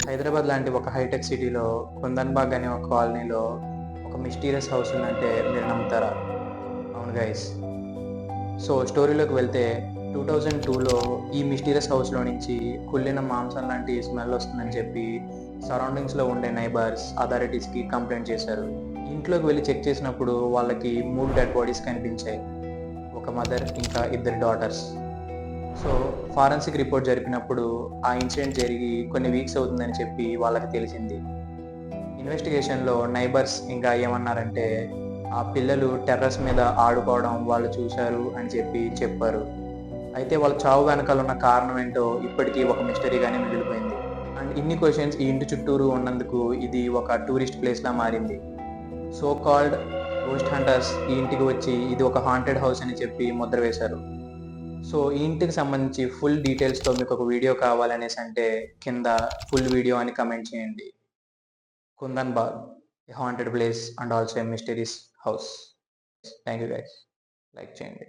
హైదరాబాద్ లాంటి ఒక హైటెక్ సిటీలో కుందన్బాగ్ అనే ఒక కాలనీలో ఒక మిస్టీరియస్ హౌస్ ఉందంటే మీరు నమ్ముతారా? అవును గైస్. సో స్టోరీలోకి వెళ్తే 2002లో ఈ మిస్టీరియస్ హౌస్లో నుంచి కుళ్ళిన మాంసం లాంటి స్మెల్ వస్తుందని చెప్పి సరౌండింగ్స్లో ఉండే నైబర్స్ అథారిటీస్కి కంప్లైంట్ చేశారు. ఇంట్లోకి వెళ్ళి చెక్ చేసినప్పుడు వాళ్ళకి 3 డెడ్ బాడీస్ కనిపించాయి. ఒక మదర్ ఇంకా 2 డాటర్స్. సో ఫారెన్సిక్ రిపోర్ట్ జరిపినప్పుడు ఆ ఇన్సిడెంట్ జరిగి కొన్ని వీక్స్ అవుతుందని చెప్పి వాళ్ళకి తెలిసింది. ఇన్వెస్టిగేషన్లో నైబర్స్ ఇంకా ఏమన్నారంటే ఆ పిల్లలు టెర్రస్ మీద ఆడుకోవడం వాళ్ళు చూశారు అని చెప్పారు. అయితే వాళ్ళ చావు వెనకాల ఉన్న కారణం ఏంటో ఇప్పటికీ ఒక మిస్టరీగానే మిగిలిపోయింది. అండ్ ఇన్ని క్వశ్చన్స్ ఈ ఇంటి చుట్టూరు ఉన్నందుకు ఇది ఒక టూరిస్ట్ ప్లేస్లా మారింది. సో కాల్డ్ గోస్ట్ హంటర్స్ ఈ ఇంటికి వచ్చి ఇది ఒక హాంటెడ్ హౌస్ అని చెప్పి ముద్ర వేశారు. సో ఈ ఇంటికి సంబంధించి ఫుల్ డీటెయిల్స్తో మీకు ఒక వీడియో కావాలనేసి అంటే కింద ఫుల్ వీడియో అని కమెంట్ చేయండి. కుందన్ బాగ్, a haunted place and also a mysterious house. Thank you guys. Like చేయండి.